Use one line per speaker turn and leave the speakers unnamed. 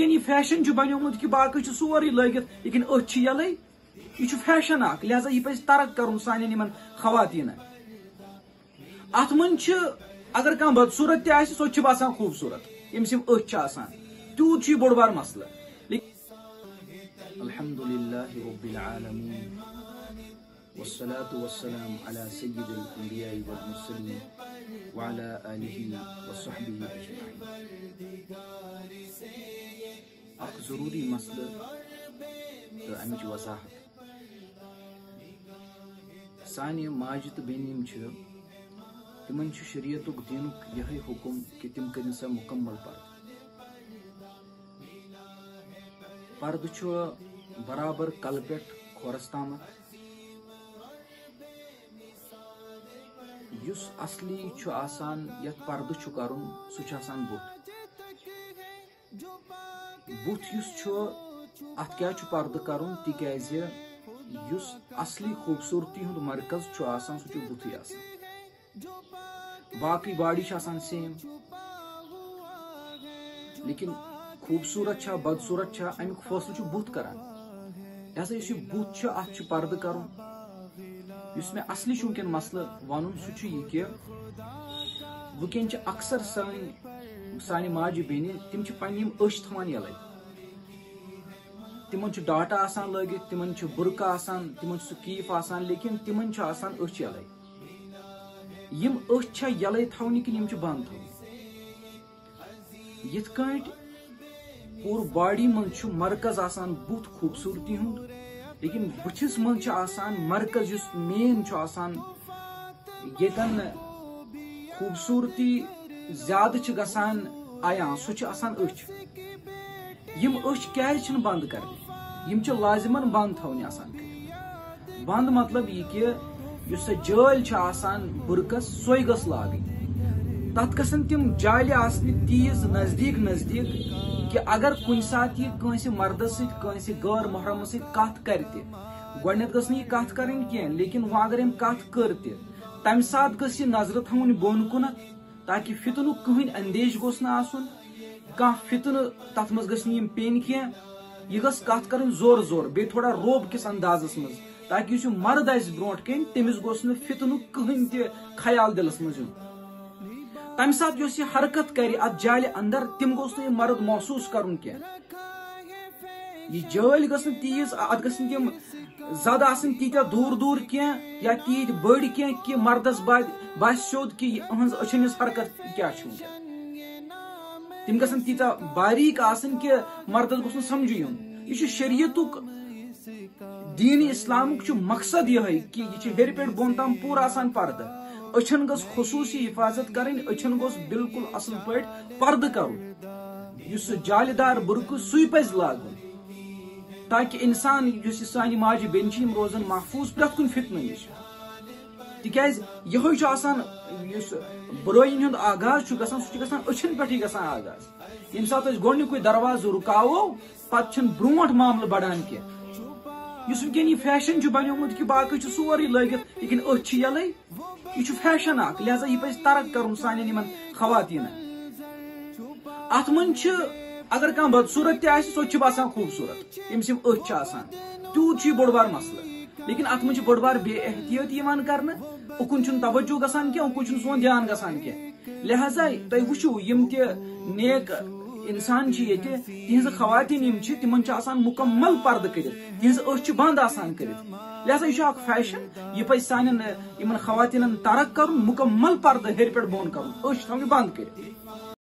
ونکن یہ فیشن بنیومت کہ باقی سوری لگت لیکن أچھ یلے یہ فیشن اخ لہذا یہ پز ترک کرن سان خواتین ات من اگر کھانا بدصورت تہ سو باسان خوبصورت یمس أچھ آسان تیوت یہ بوڑ بار مسئلہ الحمدللہ رب العالمین والصلاة والسلام على سید الانبیاء والمرسلین وعلى آلہ وصحبہ اجمعین اخ ضروری مسئلہ تو امچ وضاحت سانہ ماجہ تو بین تمن شریعت دینک یہ حکم کہ تم کرن سا مکمل پرد برابر کل پہ کھورس تام یس اصلی آسان یت پرد کرن سہ بت بت یس ات کیا پرد کرن تکیاز یس اصلی خوبصورتی ہند مرکز آسان سہ بتھے آسان باقی باڈی سیم لیکن خوبصورت بدصورت امیک فیصلہ بت کران لہذا اس بت ات پرد کرن اس میں اصلی ونکن مسئلہ ون سہ یہ کہ ونکن اکثر سانہ ماجہ بین تم پنہ أچھ تھوان یلے تمن ڈاٹا آسان لگت تمن برقع آسان تمن سکیف آسان لیکن تمن آسان أچھ یلے یم أچھ یلے تھونہ کن یم بند تھونہ یت کٹ پور باڈی من مرکز آسان بت خوبصورتی ہند لیکن بچس من آسان مرکز اس مین آسان یتن خوبصورتی زیادہ گسان عیان سہ آسان أچھ یم أچھ کیازِ بند کرنے یم لازمن بند تھونہ آسان کر بند مطلب یہ کہ اس جال آسان برقس سوئی گس لاگن تت گھن تم جالہ آسن تیز نزدیک نزدیک کہ اگر کن سات یہ کنس مردس سنس غیر محرم ست کر گۄڈنیتھ گٔژھ نہٕ یہِ کتھ کرٕنۍ کینٛہہ لیکن وۄنۍ اگر أمۍ کتھ کٔر تہِ تمہِ ساتہٕ گٔژھ یہِ نظرِ تھاوٕنۍ بۄن کُنتھ تاکہ فتنُک کٕہٕنۍ اندیش گوٚژھ نہٕ آسُن کانٛہہ فتنہٕ تتھ منٛز گٔژھ نہٕ یِم پیٚنۍ کینٛہہ یہِ گٔژھ کتھ کرٕنۍ زورٕ زور بیٚیہِ تھوڑا روب کِس اندازس منٛز تاکہ یُس یہِ مرد آسہِ برونٛٹھ کَنۍ تٔمِس گوٚژھ نہٕ فتنُک کٕہٕنۍ تہِ خیال دلس منٛز یُن تمہ سات یۄس یہ حرکت کر ات جالہِ اندر تم گوٚژھ نہٕ یہِ مرد محسوٗس کرُن کینٛہہ یہ جٲلۍ گٔژھ نہٕ تیٖژ ات گٔژھ نہٕ تِم زد آسٕنۍ تیٖتیٛاہ دوٗر دوٗر کینٛہہ یا تیٖتۍ بٔڑۍ کینٛہہ کہ مردس باسہِ سیوٚد کہ یہنٛز أچھن ہٕنٛز حرکت کیٛاہ چھِ ونکٮ۪ن تِم گژھن تیٖژاہ باریٖک آسٕنۍ کہ مردس گوٚژھ نہٕ سمجھے یُن یہ چھُ شریعتُک دین اسلامُک چھُ مقصد یِہے کہ یہ چھُ ہیٚرِ پٮ۪ٹھ بۄن تام پوٗرٕ آسان پردٕ أچھن گٔژھ خصوٗصی حفاظت کرٕنۍ أچھن گوٚژھ بالکل اصل پٲٹھۍ پردٕ کرُن یُس جالہِ دار برقع سُے پزِ لاگُن تاکہ انسان یُس سانہِ ماجہِ بیٚنہِ چھِ یِم روزن محفوظ پرٛٮ۪تھ کُنہِ فتنہٕ نِش تِکیازِ یِہوے چھُ آسان یُس برٲیی ہُنٛد آغاز چھُ گژھان سُہ چھُ گژھان أچھن پٮ۪ٹھٕے گژھان آغاز ییٚمہِ ساتہٕ أسۍ گۄڈنیُکُے دروازٕ رُکاوو پتہٕ چھُنہٕ برونٛٹھ معاملہٕ بڑان کینٛہہ یُس ونکٮ۪ن یہِ فیشن چھُ بنیومُت کہ باقی سورُے لٲگِتھ لیکن أچھ چھِ یلے یہ فیشن اخ لہذا یہ پز ترک کرن سان خواتین ات من اگر کھانا بدصورت تہ سو باسان خوبصورت یمس أچھ آسان تیوت یہ بوڑ بار مسئلہ لیکن ات من بوڑ بار بے احتیاطی کرنا اکن توجہ گسان کی اکن سون دھیان گسان کی لہذا تھی وچو یم تہ نیک انسان تہذ خواتین تمن آسان مکمل پردہ کرت تہذ أچھ بند آسان کرت لہذا یہ اخ فیشن یہ پز سان خواتین ترک کرن مکمل پردہ ہیٚرِ پٮ۪ٹھ بۄن کرن أچھ تھاونہِ بند کٔرِتھ